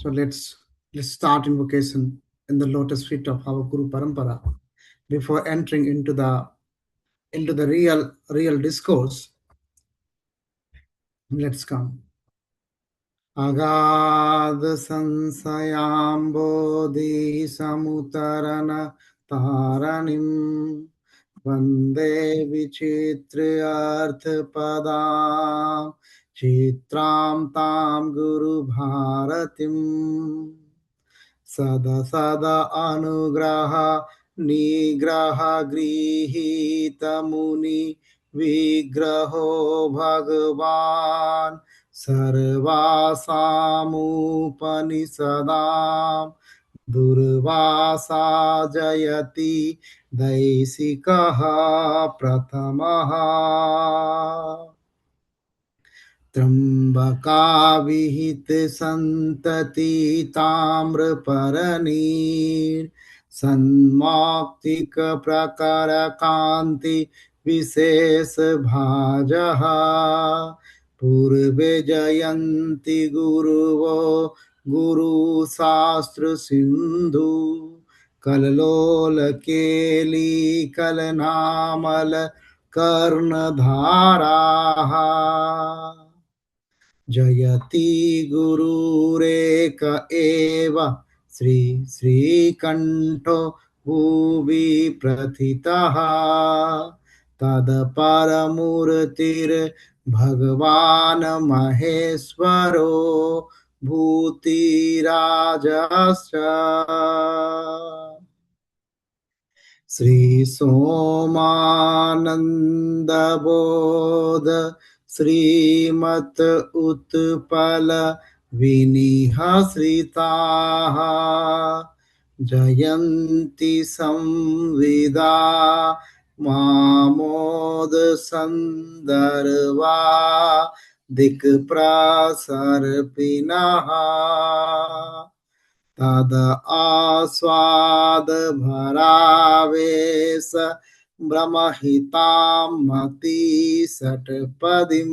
So let's start invocation in the lotus feet of our Guru Parampara. Before entering into the real discourse, let's come. Agad sansayambodhi samutarana taranim vande vichitra arth padam chitram tam guru bharatim sada sada anugraha nigraha grihita muni vigraho bhagavan sarvasamupanisadaam durvasa jayati daisikaha pratamaha त्र्यंबका विहित संतति ताम्रपर्णी सन्माक्तिक प्रकार कांति विशेष भाजः पूर्वे जयन्ति गुरुवो गुरु शास्त्र सिंधु कललोल केली कलनामल कर्णधाराः जयति गुरुरेक एव श्री श्रीकण्ठो भुवि प्रथितः तत्परमूर्तिर्भगवान् महेश्वरो भूतिराजश्च श्री सोमानंद बोध श्रीमत उत्पल विनिहश्रिताः जयन्ति संविदा मामोद संदर्वा दिक्प्रसर्पिणः तद आस्वाद भरावेश ब्रह्महितां मति षट्पदीं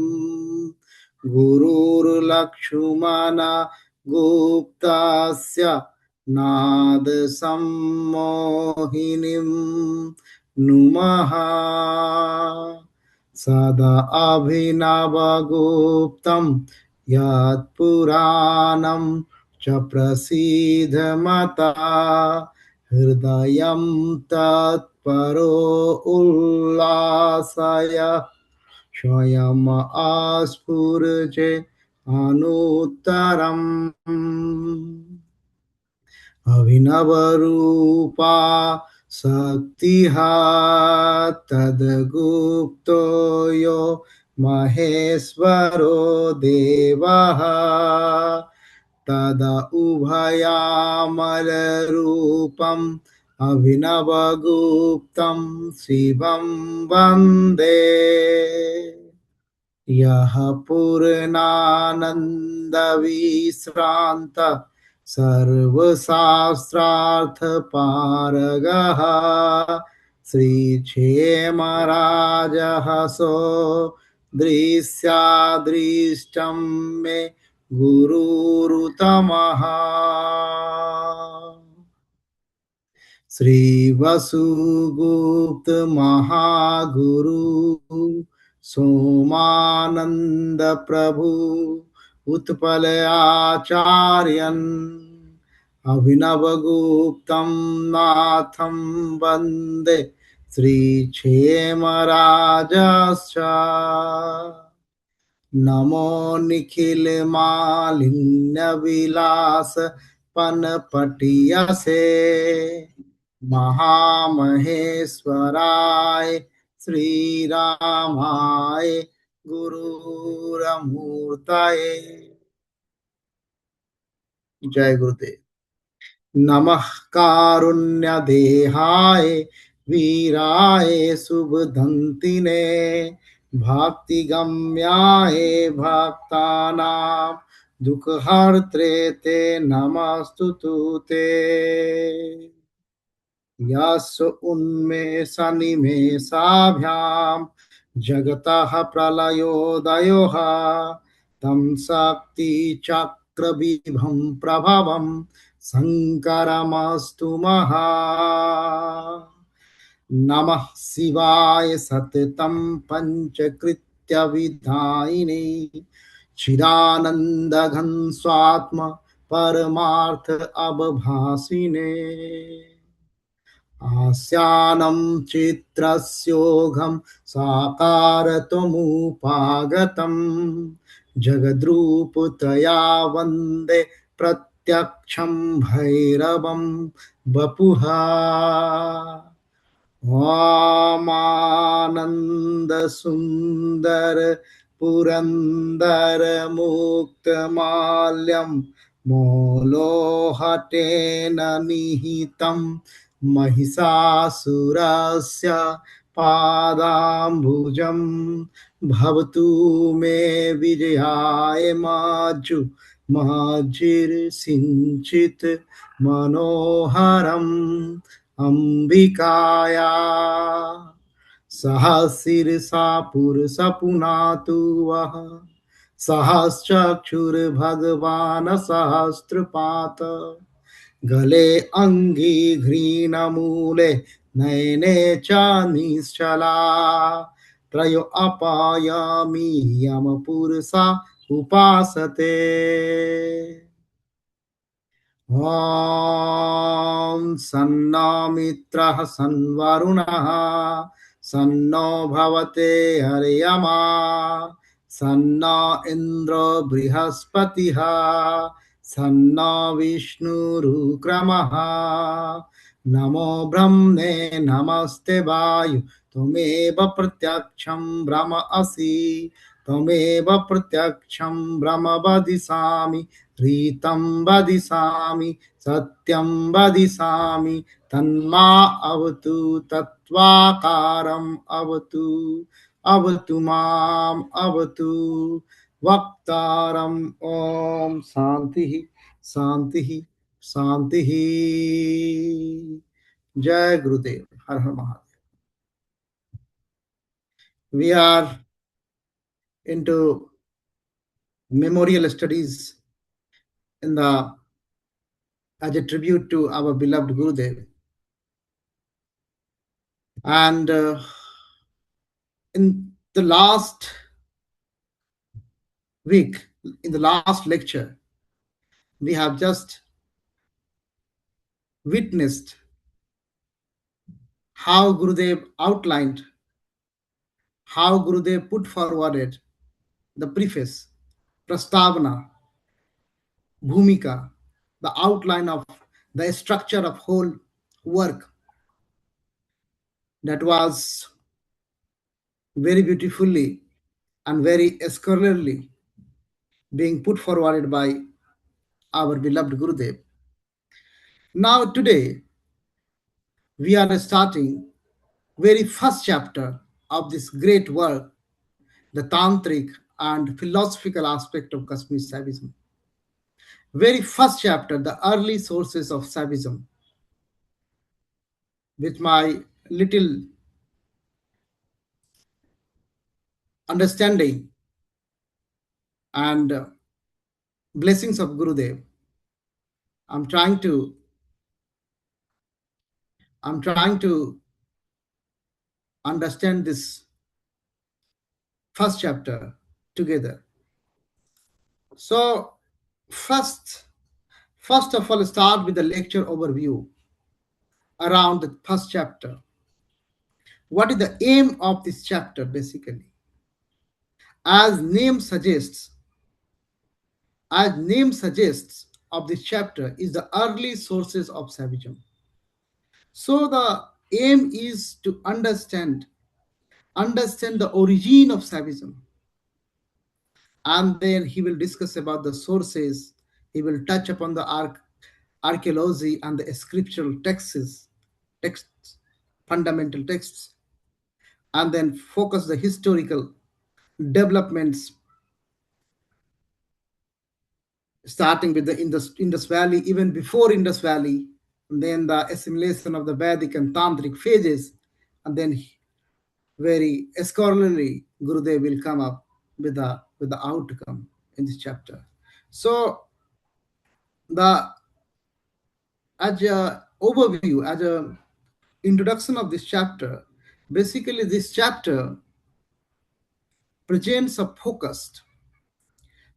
गुरुर्लक्ष्मण गुप्तस्य नाद सम्मोहिनीं नुमः सदा अभिनवगुप्तं यत्पुराणं च प्रसीदमता हृदयं तत्परो उल्लासय स्वयम् आस्फुरजे अनुत्तरम् अभिनवरूपा शक्तिः तद्गुप्तो यो महेश्वरो देवः तदा उभयामलरूपम् अभिनवगुप्तं शिवं वन्दे यः पूर्णानन्दविश्रान्त सर्वशास्त्रार्थपारगः श्रीक्षेमराजः सो दृश्यादृष्टं मे गुरुरुतमः श्री वसुगुप्त महागुरु सोमानंद प्रभु उत्पल आचार्यन अभिनवगुप्तं नाथं वन्दे श्री क्षेमराजश्च नमो निखिल मालिन्य विलास पनपटियसे महामहेश्वराय श्रीरामाय गुरुरमूर्तये जय गुरुदेव। नमः कारुण्यदेहाय वीराय शुभदन्तिने भक्तिगम्याय भक्तानां दुःखहर्त्रे ते नमस्तुते ते यस्य उन्मेषनिमेषाभ्यां जगतः प्रलयोदयोः तं शक्तिचक्रधरं वक्रविभं प्रभवं शङ्करमस्तु महा नमः शिवाय सततं पञ्चकृत्यविधायिने चिदानन्दघन स्वात्म परमार्थ अवभासिने आस्यानं चित्रस्योघं साकारत्वमुपागतं जगद्रूपतया वन्दे प्रत्यक्षं भैरवं वपुहा वामानंद सुंदर पुरंदर मुक्त माल्यम मोलोहटेन निहितं महिषासुरस्य पादाम्बुजं भवतु मे विजयाय माजु माजिर्सिञ्चित् मनोहरम् अंबिकाया सहस्रसा पुरुषा पुनातु वः सहस्रचक्षुर्भगवान् सहस्रपात गले अंगी घ्रीणमूले नयने च निश्चला त्रयो अपायामि यमपुरुषा उपासते ॐ सन्नो मित्रः सन्वरुणः सन्नो भवते हर्यमा सन्नो इन्द्रो बृहस्पतिः सन्नो विष्णुरुक्रमः नमो ब्रह्मणे नमस्ते वायु त्वमेव प्रत्यक्षं ब्रह्म असि त्वमेव प्रत्यक्षं ब्रह्म वदिष्यामि रीतं वदिष्यामि सत्यं वदिष्यामि तन्मा अवतु तत्त्वाकारम् अवतु अवतु माम् अवतु वक्तारम् ॐ शान्तिः शान्तिः शान्तिः जय गुरुदेव हर हर Mahadev we are into memorial studies in the as a tribute to our beloved Gurudev. And in the last week, in the last lecture, we have just witnessed how Gurudev outlined, how Gurudev put forwarded the preface, Prastavana, Bhumika, the outline of the structure of whole work that was very beautifully and very scholarly being put forwarded by our beloved Gurudev. Now today we are starting very first chapter of this great work, the Tantric and philosophical aspect of Kasmir ShavismI. Very first chapter, the early sources of ShavismI, with my little understanding and blessings of Gurudev. I'm trying to understand this first chapter together. So first of all, start with the lecture overview around the first chapter. What is the aim of this chapter? Basically, as name suggests of this chapter is the early sources of Shaivism. So the aim is to understand the origin of Shaivism, and then he will discuss about the sources. He will touch upon the archaeology and the scriptural texts, fundamental texts, and then focus the historical developments, starting with the Indus Valley, even before Indus Valley, and then the assimilation of the Vedic and Tantric phases, and then very scholarly Gurudev will come up with the outcome in this chapter. So the as a overview, as a introduction of this chapter, basically this chapter presents a focused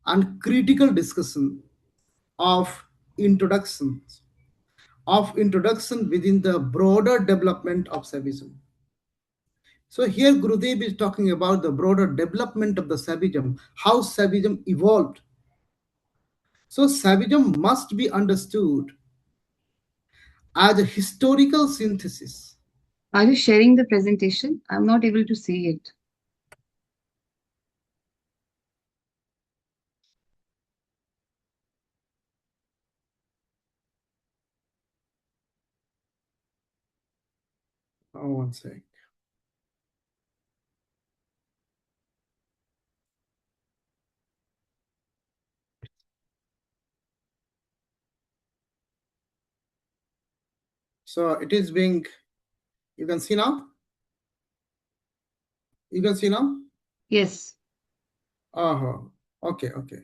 and critical discussion of introductions introduction within the broader development of Shaivism. So here Gurudev is talking about the broader development of the Shaivism, how Shaivism evolved. So Shaivism must be understood as a historical synthesis. Are you sharing the presentation? I'm not able to see it. Oh, one sec. So it is being, you can see now? You can see now? Yes. Oh, okay, okay.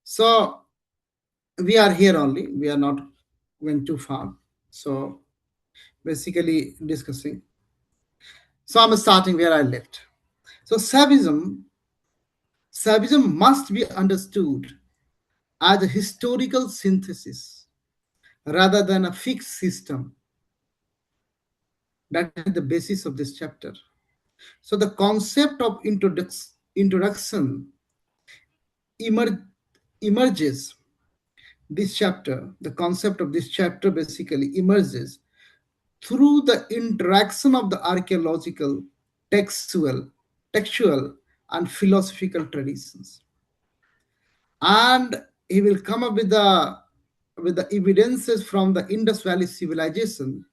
So we are here only. We are not went too far. So basically discussing. So I'm starting where I left. So Shaivism must be understood as a historical synthesis rather than a fixed system. That is the basis of this chapter. So the concept of introduction emer- emerges this chapter. The concept of this chapter basically emerges through the interaction of the archaeological, textual, textual, and philosophical traditions. And he will come up with the evidences from the Indus Valley civilization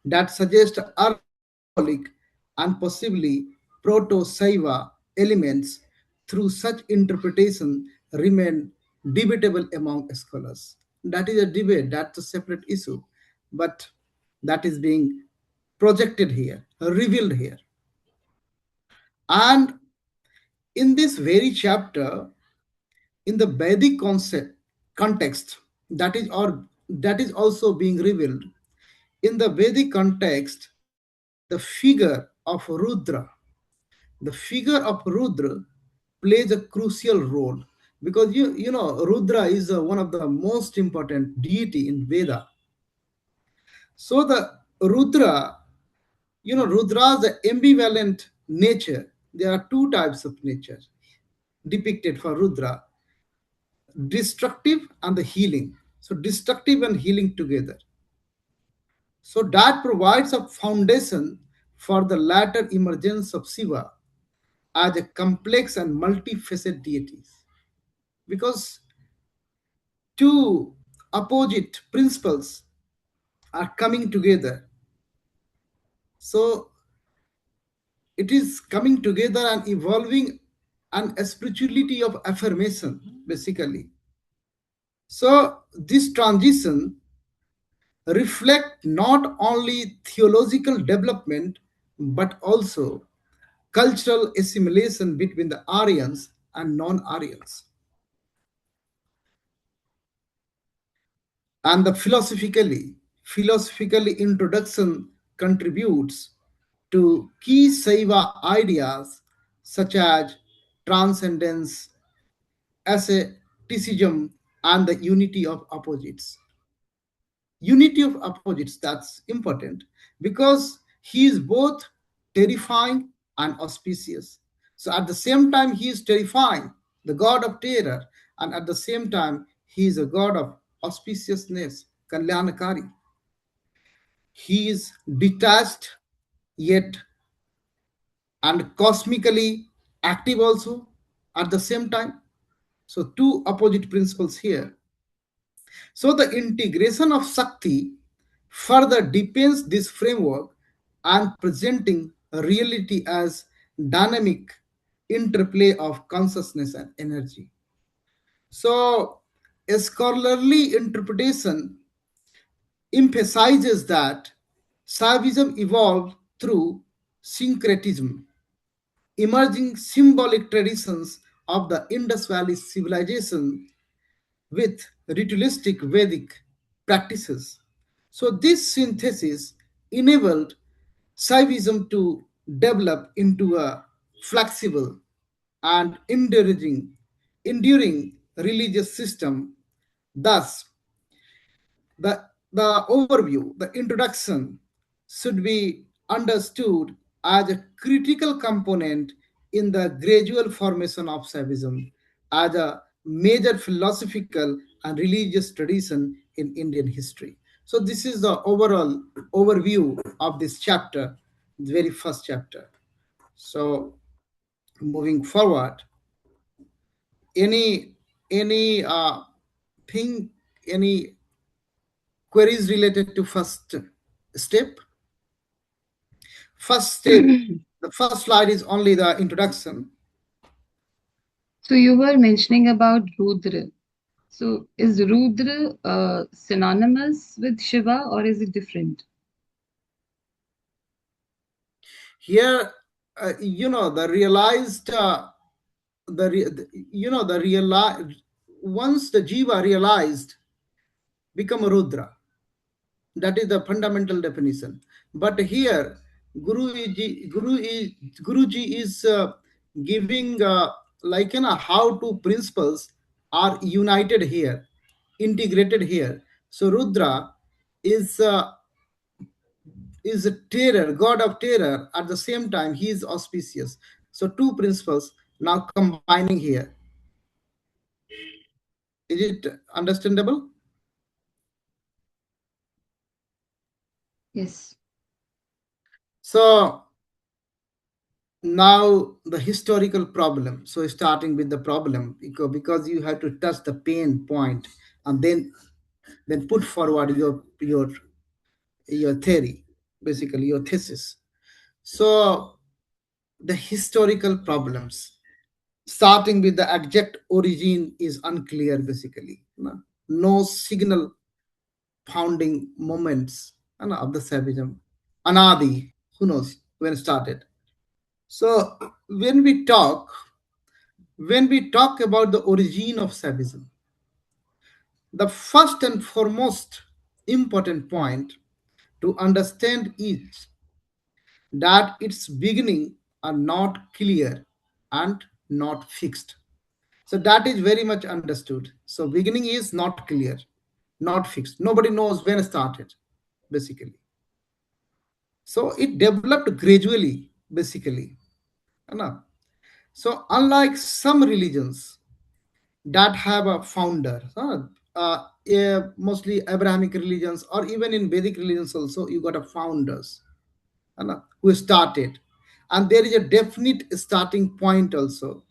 that suggest early symbolic and possibly proto-Saiva elements. Through such interpretation remain debatable among scholars. That is a debate, that's a separate issue, but that is being projected here, revealed here. And in this very chapter, in the Vedic concept context, that is also being revealed. In the Vedic context, the figure of Rudra, the figure of Rudra plays a crucial role because you know Rudra is one of the most important deity in Veda. So the Rudra, you know, Rudra's ambivalent nature. There are two types of nature depicted for Rudra: destructive and the healing. So destructive and healing together. So that provides a foundation for the latter emergence of Shiva as a complex and multifaceted deity. Because two opposite principles are coming together. So it is coming together and evolving an spirituality of affirmation, basically. So this transition reflect not only theological development but also cultural assimilation between the Aryans and non-Aryans. And the philosophically introduction contributes to key Saiva ideas such as transcendence, asceticism, and the unity of opposites. Unity of opposites, that's important because he is both terrifying and auspicious. So at the same time he is terrifying, the god of terror, and at the same time he is a god of auspiciousness, kalyanakari. He is detached yet and cosmically active also at the same time. So two opposite principles here. So the integration of Shakti further deepens this framework and presenting reality as dynamic interplay of consciousness and energy. So a scholarly interpretation emphasizes that Shaivism evolved through syncretism, emerging symbolic traditions of the Indus Valley civilization with ritualistic Vedic practices. So, this synthesis enabled Shaivism to develop into a flexible and enduring religious system. Thus, the overview, the introduction, should be understood as a critical component in the gradual formation of Shaivism as a major philosophical and religious tradition in Indian history. So, this is the overall overview of this chapter, the very first chapter. So, moving forward, any any thing, any queries related to first step? First step, the first slide is only the introduction. So you were mentioning about Rudra. So is Rudra synonymous with Shiva or is it different? Here, the realized, the realize once the jiva realized, become a Rudra. That is the fundamental definition. But here, Guruji is giving how two principles are united here, integrated here. So Rudra is uh, is a terror, god of terror. At the same time, he is auspicious. So two principles now combining here. Is it understandable? Yes. So now the historical problem. So starting with the problem, because you have to touch the pain point and then put forward your theory, basically your thesis. So the historical problems, starting with the exact origin, is unclear, basically. No signal founding moments of the Savagism. Anadi, who knows when it started. So when we talk about the origin of Saivism, the first and foremost important point to understand is that its beginning are not clear and not fixed. So that is very much understood. So beginning is not clear, not fixed. Nobody knows when it started, basically. So it developed gradually, basically. You know. So unlike some religions that have a founder, mostly Abrahamic religions or even in Vedic religions also, you got a founders who started, and there is a definite starting point also.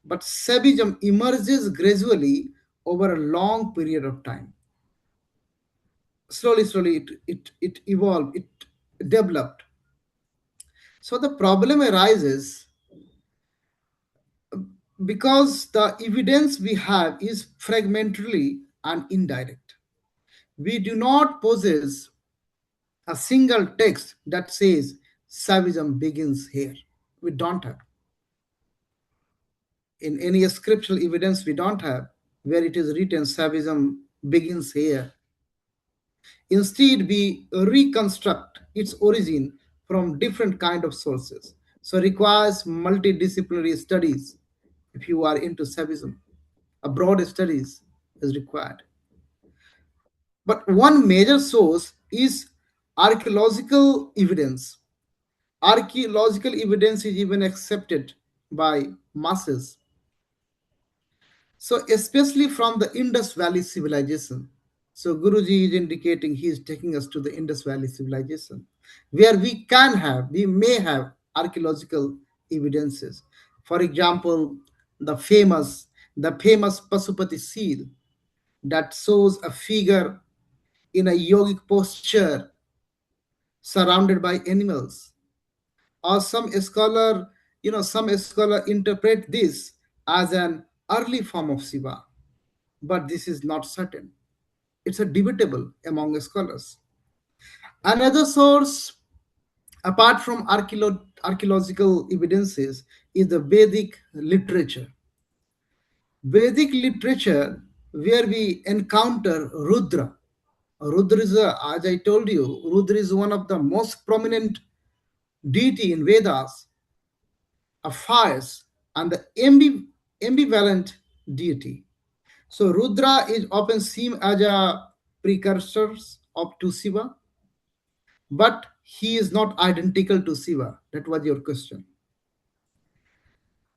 But Saivism emerges gradually over a long period of time. Slowly, it evolved, it developed. So the problem arises because the evidence we have is fragmentary and indirect. We do not possess a single text that says Saivism begins here. We don't have. In any scriptural evidence, we don't have where it is written Saivism begins here. Instead, we reconstruct its origin from different kind of sources. So requires multidisciplinary studies if you are into Saivism. A broad studies is required. But one major source is archaeological evidence. Archaeological evidence is even accepted by masses. So, especially from the Indus Valley civilization. So, Guruji is indicating he is taking us to the Indus Valley civilization, where we may have archaeological evidences. For example, the famous Pasupati seal that shows a figure in a yogic posture surrounded by animals. Or some scholar interpret this as an early form of Shiva, but this is not certain. It's a debatable among scholars. Another source, apart from archaeological evidences, is the Vedic literature. Vedic literature where we encounter Rudra. Rudra is, as I told you, Rudra is one of the most prominent deity in Vedas, a fires, and the ambivalent deity. So Rudra is often seen as a precursor of to Shiva, but he is not identical to Shiva. That was your question.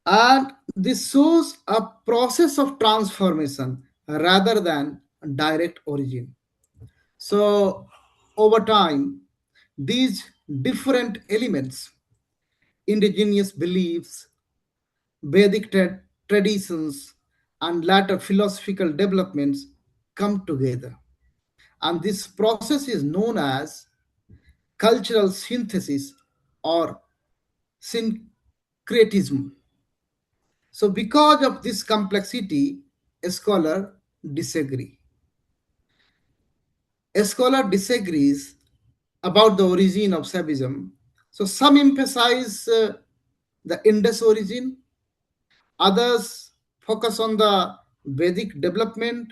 And this shows a process of transformation rather than direct origin. So over time, these different elements, indigenous beliefs, Vedic traditions, and later philosophical developments come together. And this process is known as cultural synthesis or syncretism. So, because of this complexity, a scholar disagree. A scholar disagrees about the origin of Shaivism. So, some emphasize the Indus origin, others focus on the Vedic development.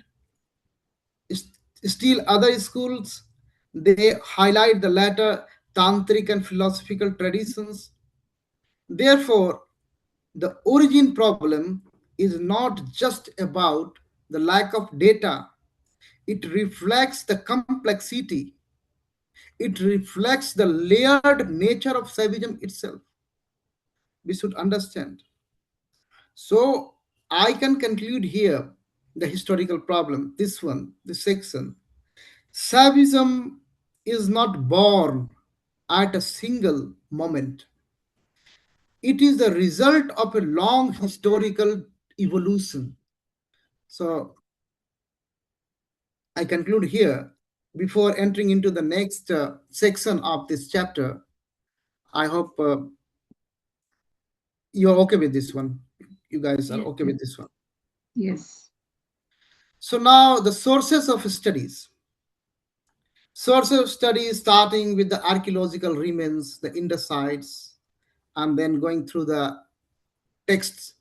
Still, other schools they highlight the latter tantric and philosophical traditions. Therefore, the origin problem is not just about the lack of data, it reflects the complexity, it reflects the layered nature of Saivism itself. We should understand. So, I can conclude here the historical problem, this one, this section. Saivism is not born at a single moment. It is the result of a long historical evolution. So I conclude here. Before entering into the next section of this chapter, I hope you're okay with this one. You guys are Yes, okay with this one. yes, So now the sources of studies. Sources of studies starting with the archaeological remains, the Indus sites, and then going through the texts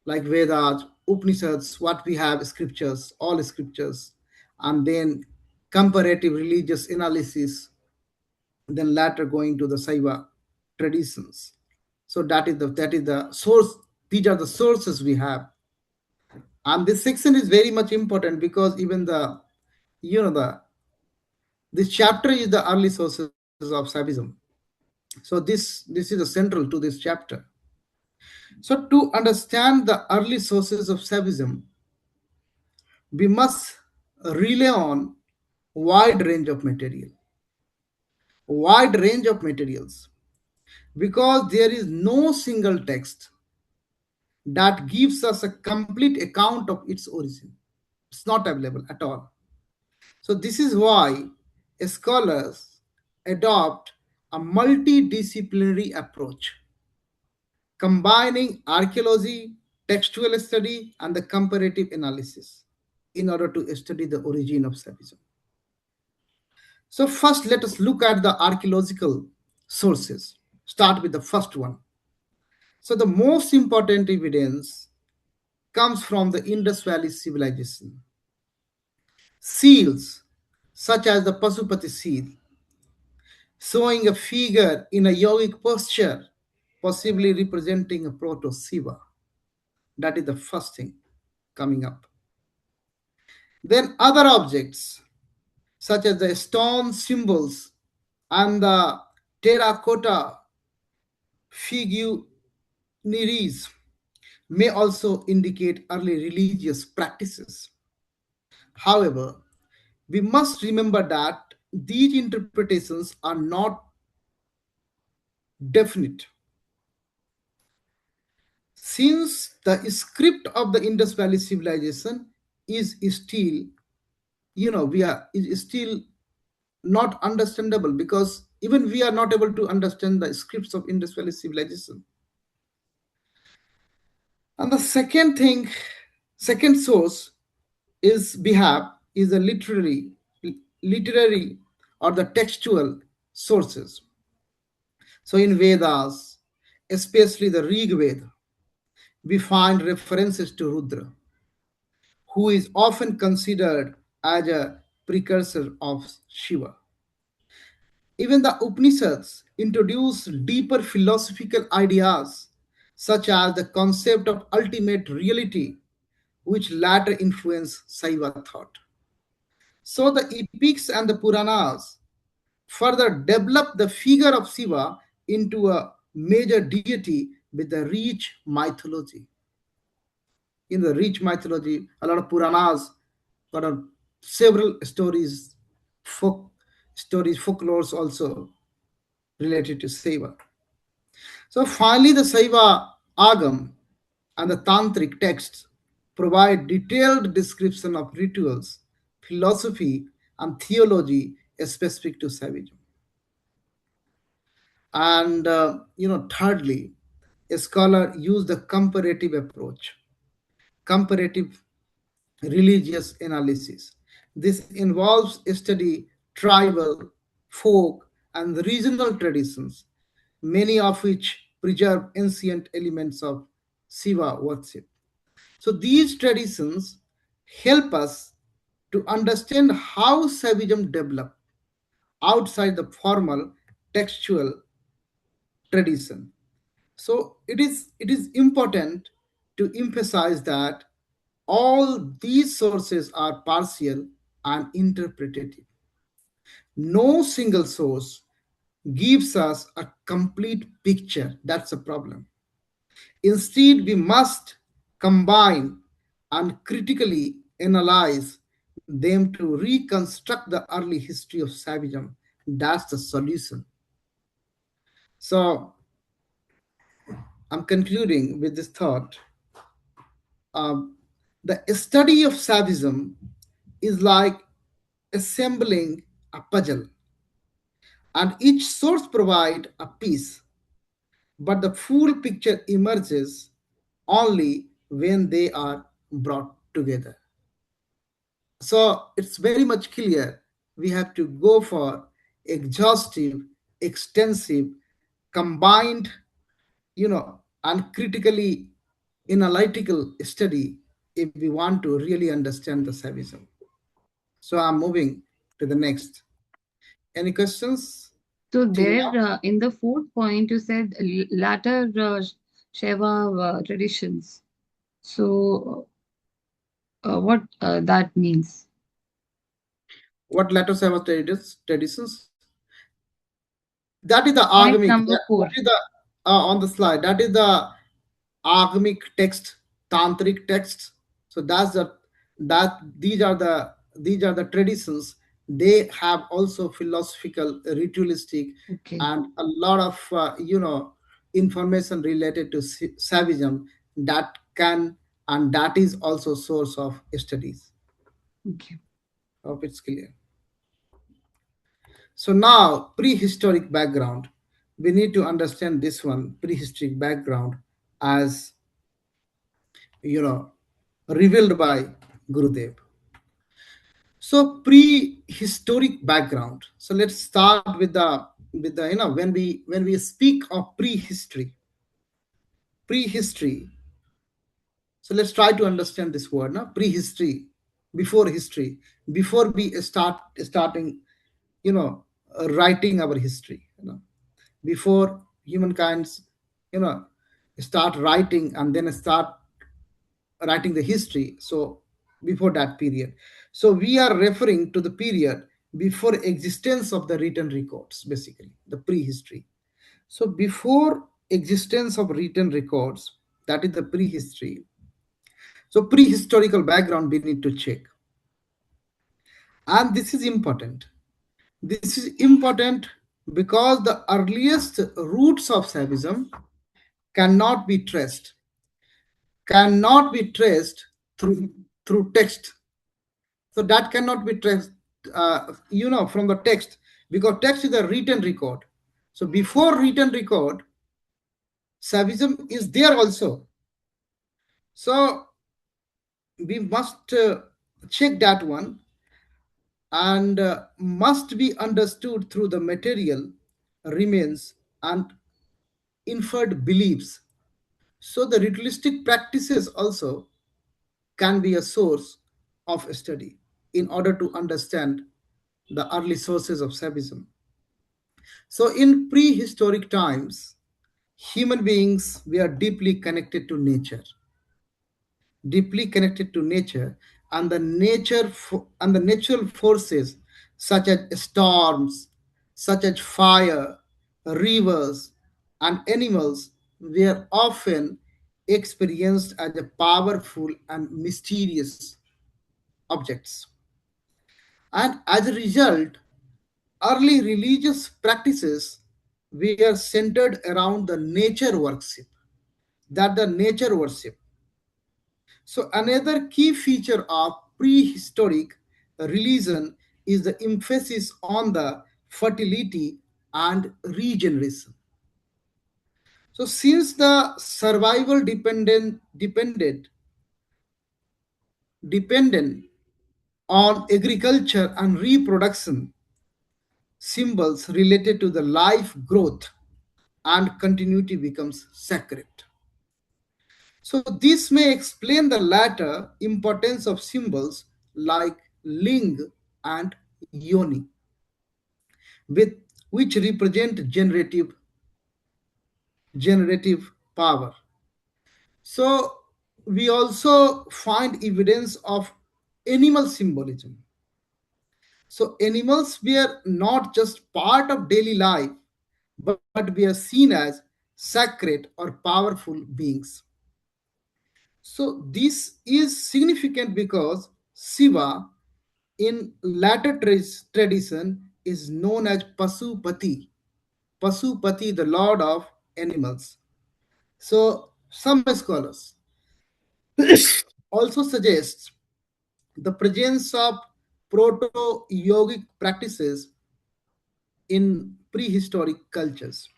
like Vedas, Upanishads, what we have, scriptures, all scriptures, and then comparative religious analysis, then later going to the Saiva traditions. So that is the source. These are the sources we have, and this section is very much important because even the you know the this chapter is the early sources of Saivism. So this is the central to this chapter. So to understand the early sources of Saivism, we must rely on wide range of material, wide range of materials, because there is no single text that gives us a complete account of its origin. It's not available at all. So this is why scholars adopt a multidisciplinary approach, combining archaeology, textual study, and the comparative analysis in order to study the origin of Sufism. So first, let us look at the archaeological sources. Start with the first one. So the most important evidence comes from the Indus Valley civilization. Seals, such as the Pasupati seal, showing a figure in a yogic posture, possibly representing a proto Shiva. That is the first thing coming up. Then other objects, such as the stone symbols and the terracotta figurines, may also indicate early religious practices. However, we must remember that these interpretations are not definite. Since the script of the Indus Valley civilization is still, we are is still not understandable because even we are not able to understand the scripts of Indus Valley civilization. And the second thing, second source is we have is the literary or the textual sources. So in Vedas, especially the Rig Veda, we find references to Rudra, who is often considered as a precursor of Shiva. Even the Upanishads introduce deeper philosophical ideas, such as the concept of ultimate reality, which later influenced Saiva thought. So the epics and the Puranas further develop the figure of Shiva into a major deity with a rich mythology. In the rich mythology, a lot of Puranas got several stories, folk stories, folklores also related to Shiva. So finally, the Saiva Agam and the Tantric texts provide detailed description of rituals, philosophy, and theology specific to Saivism. And thirdly, a scholar use the comparative approach, comparative religious analysis. This involves study tribal, folk, and regional traditions, many of which preserve ancient elements of Shiva worship. So these traditions help us to understand how Saivism developed outside the formal textual tradition. So it is important to emphasize that all these sources are partial and interpretative. No single source gives us a complete picture. That's a problem. Instead, we must combine and critically analyze them to reconstruct the early history of Saivism. That's the solution. So I'm concluding with this thought. Um, the study of Saivism is like assembling a puzzle, and each source provides a piece, but the full picture emerges only when they are brought together. So it's very much clear we have to go for exhaustive, extensive, combined, and critically analytical study if we want to really understand the Saivism. So I'm moving to the next. Any questions So till there, now? in the fourth point, you said latter Shiva traditions. So what that means? What letters have traditions? That is the Point agamic. number That four. is the on the slide. That is the agamic text, tantric texts. So that's the that these are the traditions. They have also philosophical, ritualistic, Okay, and a lot of information related to Saivism that can and that is also source of studies. okay. Hope it's clear. So now, prehistoric background. We need to understand this one, prehistoric background, as you know, revealed by Gurudev. So prehistoric background. So let's start with the when we speak of prehistory. So let's try to understand this word, now prehistory, before history, before we starting, you know, writing our history. Before humankind's you know start writing and then start writing the history, so before that period, so we are referring to the period before existence of the written records, basically the prehistory. So before existence of written records, that is the prehistory. So prehistorical background we need to check, and this is important. This is important because the earliest roots of Saivism cannot be traced, cannot be traced through text. So that cannot be traced, from the text, because text is a written record. So before written record, Saivism is there also. So we must check that one, and must be understood through the material remains and inferred beliefs. So the ritualistic practices also can be a source of study in order to understand the early sources of Shaivism. So, in prehistoric times, human beings were deeply connected to nature, and the natural forces such as storms, such as fire, rivers, and animals were often experienced as a powerful and mysterious objects. And as a result, early religious practices were centered around the nature worship, that the nature worship. So another key feature of prehistoric religion is the emphasis on the fertility and regeneration. So since the survival dependent on agriculture and reproduction, symbols related to the life growth and continuity becomes sacred. So this may explain the latter importance of symbols like ling and yoni, with which represent generative power. So we also find evidence of animal symbolism. So animals were not just part of daily life, but were seen as sacred or powerful beings. So this is significant because Shiva in latter tradition is known as Pasupati, the lord of animals. So some scholars also suggest the presence of proto-yogic practices in prehistoric cultures.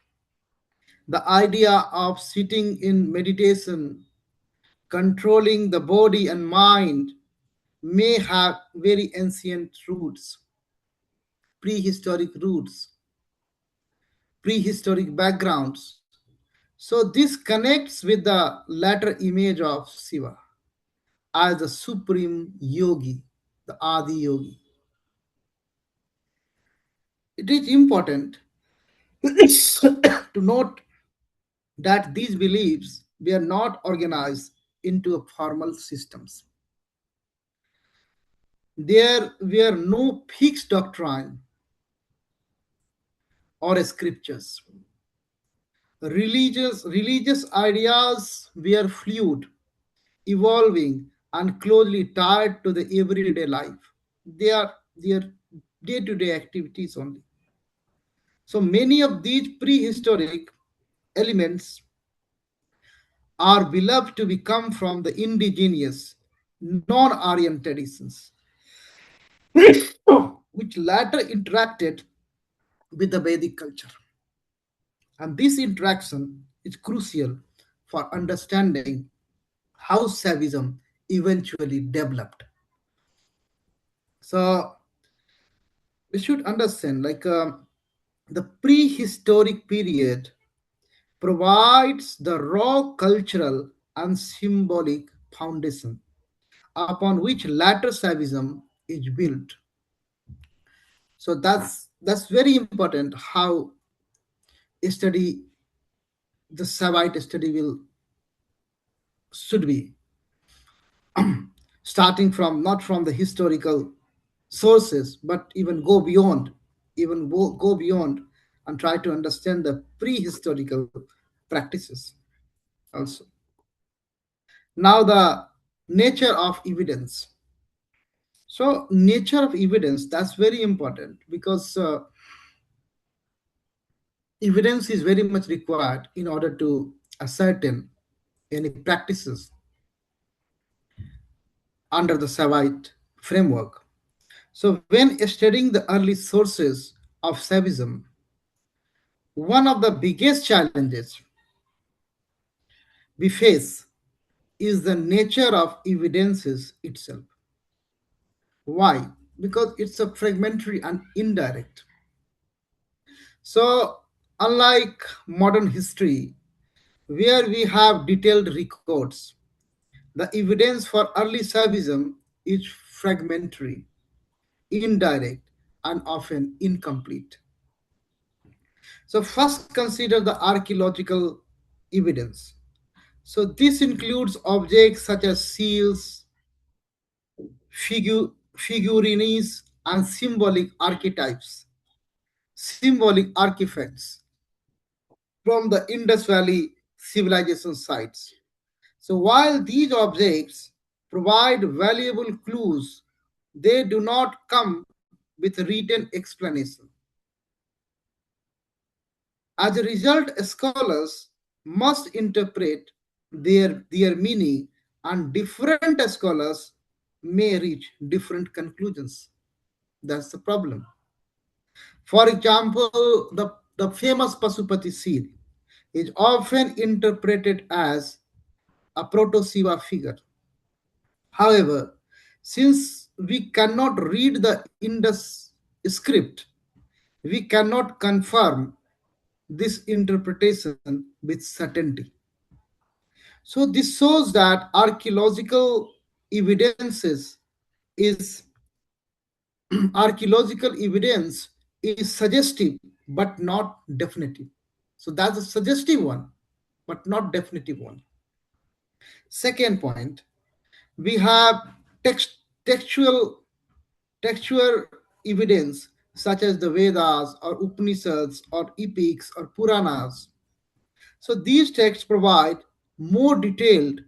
The idea of sitting in meditation, controlling the body and mind, may have very ancient roots, prehistoric roots, prehistoric backgrounds. So this connects with the latter image of Shiva as the supreme yogi, the Adi yogi. It is important to note that these beliefs were not organized into formal systems. There were no fixed doctrine or scriptures. Religious ideas were fluid, evolving, and closely tied to the everyday life. They are their day-to-day activities only. So many of these prehistoric elements are believed to be come from the indigenous, non-Aryan traditions, which later interacted with the Vedic culture. And this interaction is crucial for understanding how Shaivism eventually developed. So we should understand the prehistoric period provides the raw cultural and symbolic foundation upon which later Shaivism is built. So that's very important how study the Shaivite study will should be starting from not from the historical sources but even go beyond and try to understand the prehistorical practices also. Now the nature of evidence. So nature of evidence, that's very important because evidence is very much required in order to ascertain any practices under the Savite framework. So when studying the early sources of Shaivism, one of the biggest challenges we face is the nature of evidences itself. Why? Because it's a fragmentary and indirect. So, unlike modern history, where we have detailed records, the evidence for early Shaivism is fragmentary, indirect, and often incomplete. So, first consider the archaeological evidence. So, this includes objects such as seals, figurines, and symbolic artifacts from the Indus Valley civilization sites. So, while these objects provide valuable clues, they do not come with written explanation. As a result, scholars must interpret their meaning, and different scholars may reach different conclusions. That's the problem. For example, the famous Pasupati seal is often interpreted as a proto Shiva figure. However, since we cannot read the Indus script, we cannot confirm this interpretation with certainty. So this shows that evidences is archaeological evidence is suggestive but not definitive. So that's a suggestive one, but not definitive one. Second point, we have text, textual textual evidence such as the Vedas or Upanishads or epics or Puranas. So these texts provide more detailed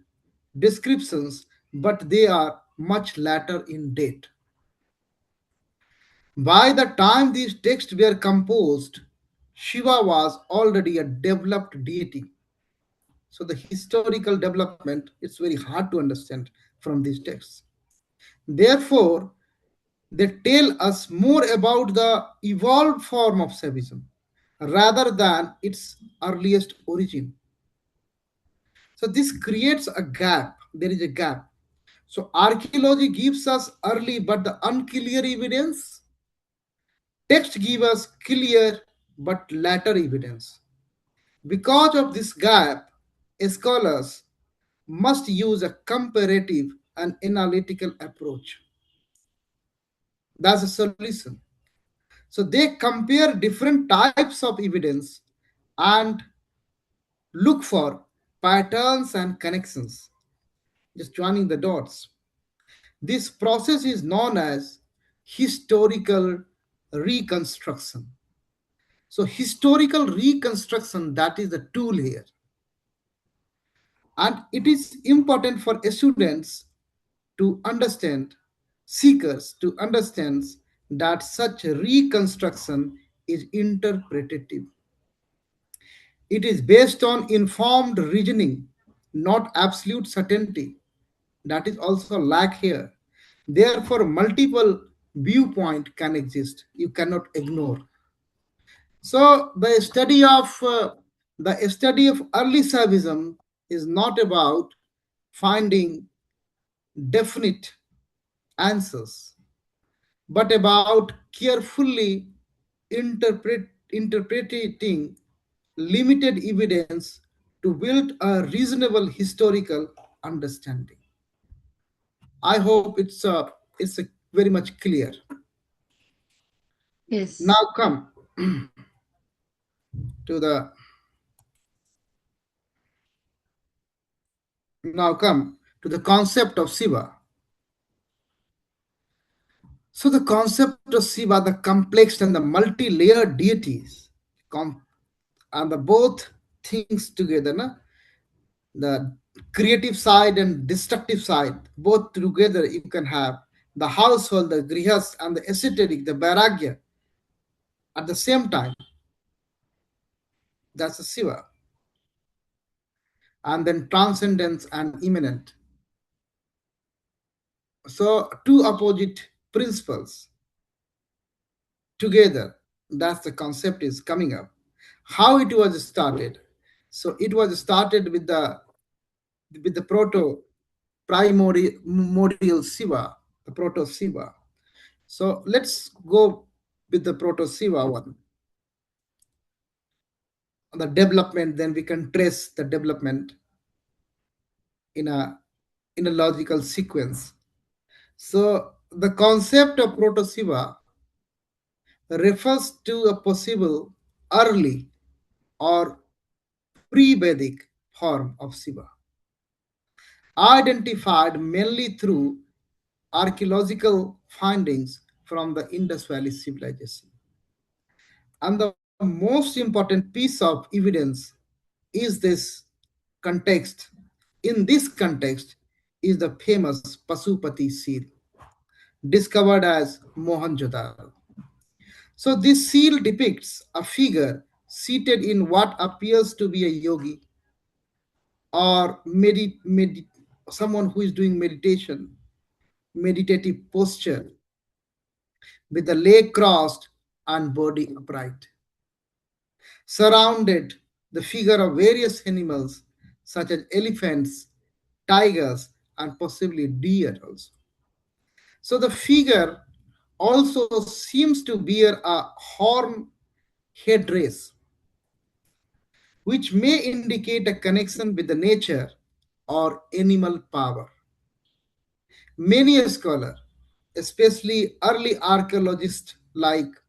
descriptions, but they are much later in date. By the time these texts were composed, Shiva was already a developed deity. So the historical development is very hard to understand from these texts. Therefore, they tell us more about the evolved form of Shaivism rather than its earliest origin. So this creates a gap. There is a gap. So archaeology gives us early but the unclear evidence. Text give us clear but later evidence. Because of this gap, scholars must use a comparative and analytical approach. That's a solution. So they compare different types of evidence and look for patterns and connections, just joining the dots. This process is known as historical reconstruction. So, historical reconstruction, that is the tool here. And it is important for students to understand, seekers to understand that such reconstruction is interpretative. It is based on informed reasoning, not absolute certainty. That is also lack here. Therefore, multiple viewpoint can exist. You cannot ignore. So the study of early Shaivism is not about finding definite answers, but about carefully interpreting limited evidence to build a reasonable historical understanding. I hope it's a very much clear. Yes. Now come to the concept of Shiva. So the concept of Shiva, the complex and the multi-layered deities, com- and the both things together, na? The creative side and destructive side, both together you can have the household, the grihas, and the esoteric, the vairagya at the same time. That's a Shiva. And then transcendence and immanent. So two opposite principles together. That's the concept is coming up. How it was started? So it was started with the primordial Shiva, the proto Shiva. So let's go with the proto Shiva one. The development, then we can trace the development in a logical sequence. So The concept of proto-Shiva refers to a possible early or pre-Vedic form of Shiva, identified mainly through archaeological findings from the Indus Valley civilization. And the most important piece of evidence is this context. In this context is the famous Pasupati seal, discovered as Mohenjo-daro. So this seal depicts a figure seated in what appears to be a yogi or someone who is doing meditative posture with the leg crossed and body upright. Surrounded the figure of various animals such as elephants, tigers, and possibly deer also. So the figure also seems to bear a horn headdress, which may indicate a connection with the nature or animal power. Many scholars, especially early archaeologists like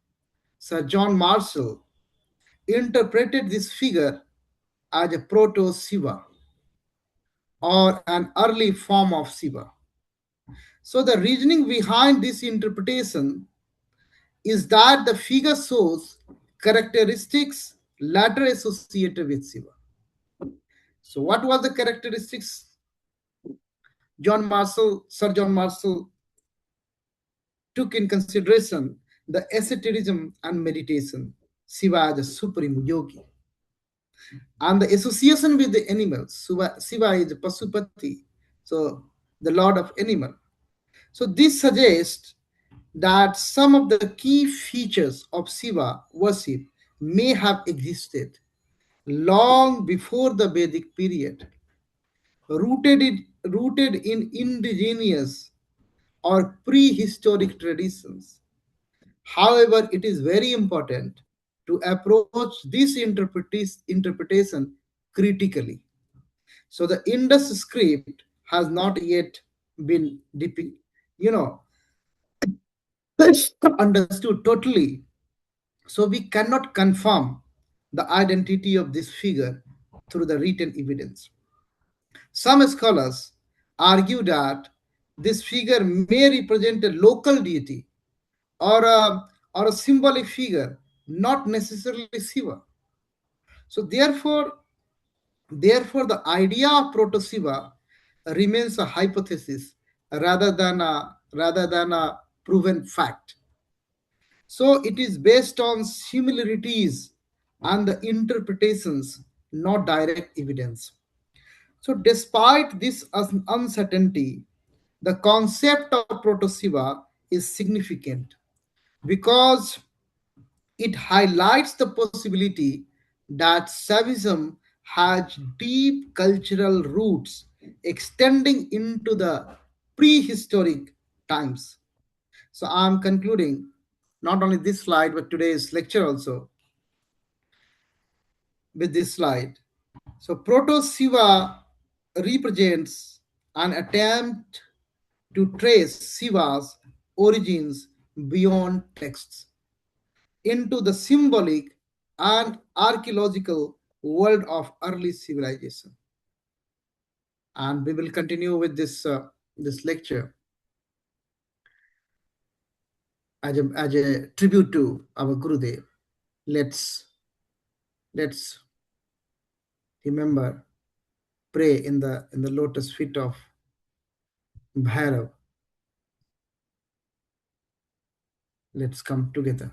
Sir John Marshall, interpreted this figure as a proto Shiva or an early form of Shiva. So, the reasoning behind this interpretation is that the figure shows characteristics later associated with Shiva. So, what was the characteristics Sir John Marshall took in consideration? The asceticism and meditation, Shiva as a supreme yogi, and the association with the animals. Shiva is Pasupati, so the lord of animal. So this suggests that some of the key features of Shiva worship may have existed long before the Vedic period, rooted in indigenous or prehistoric traditions. However, it is very important to approach this interpretation critically. So the Indus script has not yet been you know, understood totally. So we cannot confirm the identity of this figure through the written evidence. Some scholars argue that this figure may represent a local deity or a symbolic figure, not necessarily Shiva. So therefore, the idea of proto Shiva remains a hypothesis rather than a proven fact. So it is based on similarities and the interpretations, not direct evidence. So despite this uncertainty, the concept of proto Shiva is significant because it highlights the possibility that Shaivism has deep cultural roots extending into the prehistoric times. So I'm concluding not only this slide but today's lecture also with this slide. So Proto Shiva represents an attempt to trace Shiva's origins beyond texts into the symbolic and archaeological world of early civilization. And we will continue with this lecture as a tribute to our Gurudev. Let's remember, pray in the lotus feet of Bhairav. Let's come together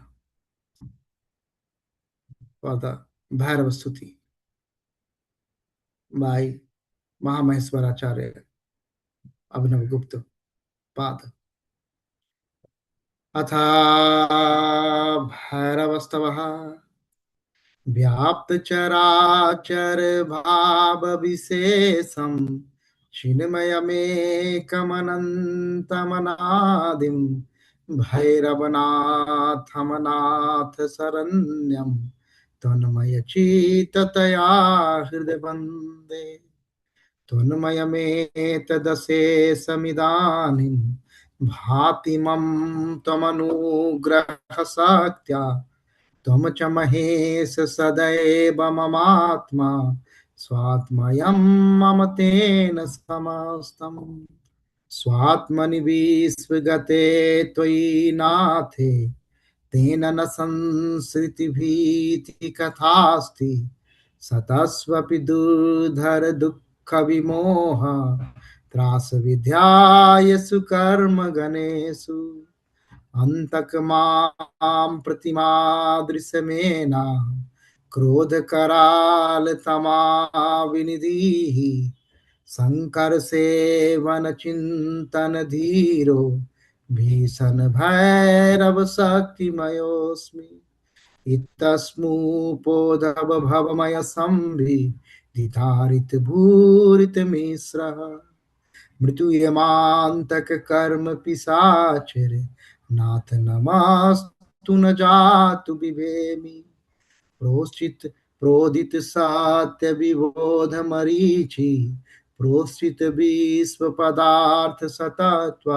for the Bhairav Stuti by Mahamaheswaracharya Abhinav Gupta Pad. अथा भैरवस्तवः व्याप्त चराचर भाव विशेषम चिन्मयमेकमनन्तमनादिं भैरवनाथमनाथ शरण्यं तन्मयचित्ततया हृदय वन्दे तन्मयमेतदशेषमिदानीं भाति मम त्वमनुग्रह शक्त्या त्वं च महेश सदैव ममात्मा स्वात्मयं मम तेन समस्तम् स्वात्मनि विश्वगते त्वयि नाथे तेन न संसृतिभीति कथास्ति सतस्वपि दुर्धर दुःख विमोह त्रास विद्यायसु कर्म गणेषु अन्तकमां प्रतिमादृशमेना क्रोध कराल तमा विनिधिः शंकर सेवन चिंतन धीरो भीषण भैरव शक्तिमयोस्मि इतस्मुपोधव भवमय संभि दिधारित भूरित मिश्रः मृत्युयमान्तक कर्म पिशाचर नाथ नमस्तु न जातु विभेमि प्रोश्चित प्रोदित सात्य विबोध मरीचि प्रोश्चित विश्व पदार्थ सतत्व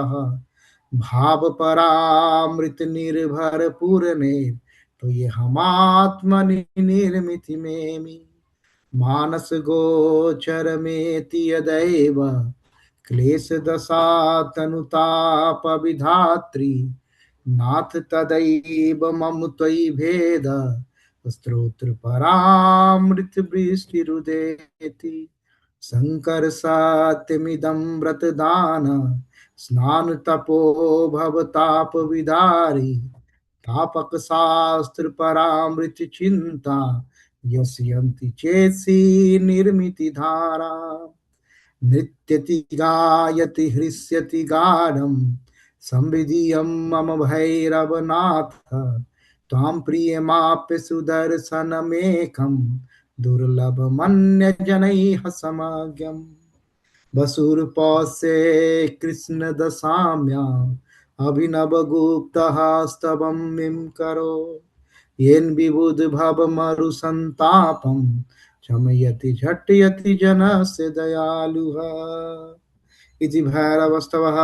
भाव परामृत निर्भर पूरने तो ये हम आत्मनि निर्मिति में मानस गोचर में यदैव क्लेश दशा तनुताप विधात्री नाथ तदैव मम त्वयि भेद स्तोत्र परामृत वृष्टिरुदेति शंकर सत्यमिदं व्रतदान स्नान तपो भवताप विदारी तापक शास्त्र परामृत चिंता यस्यन्ति चेसी निर्मिति धारा नृत्यति गायति हृष्यति गाढं संविधियं मम भैरवनाथ त्वां प्रियमाप्य सुदर्शनमेकं दुर्लभमन्यजनैः समज्ञम् वसुरूपस्य कृष्ण दशाम्याम् अभिनवगुप्तः स्तवं मिं करो येन विबुध भव मरु संतापम शमयति झटयति जनस्य दयालुः इति भैरवस्तवः।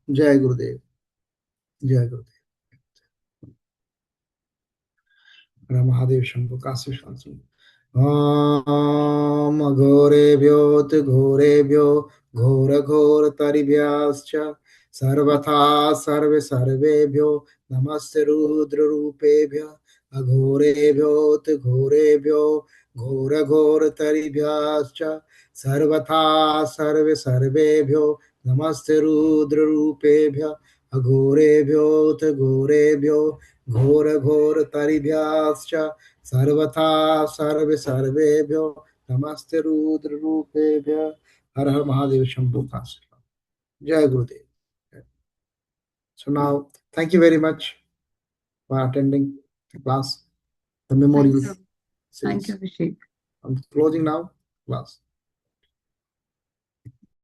जय गुरुदेव। जय गुरुदेव। हर महादेव शंभु काशी शांति। ॐ घोरेभ्योऽथ घोरेभ्यो घोर घोर तरिभ्यश्च सर्वथा सर्वे सर्वेभ्यो नमस्ते रुद्र रूपेभ्यः अघोरेभ्योऽथ घोरेभ्यो घोर घोर तरिभ्यश्च सर्वथा सर्वे सर्वेभ्यो नमस्ते रुद्र रूपेभ्यः अघोरेभ्योऽथ घोरेभ्यो घोर घोर तरिभ्यश्च सर्वथा सर्वे सर्वेभ्यो नमस्ते रुद्र रूपेभ्यः। हर हर महादेव शंभु काशी। जय गुरुदेव। So now, thank you very much for attending the class, the Thank memorial you. Thank series. you, Abhishek. I'm closing now class.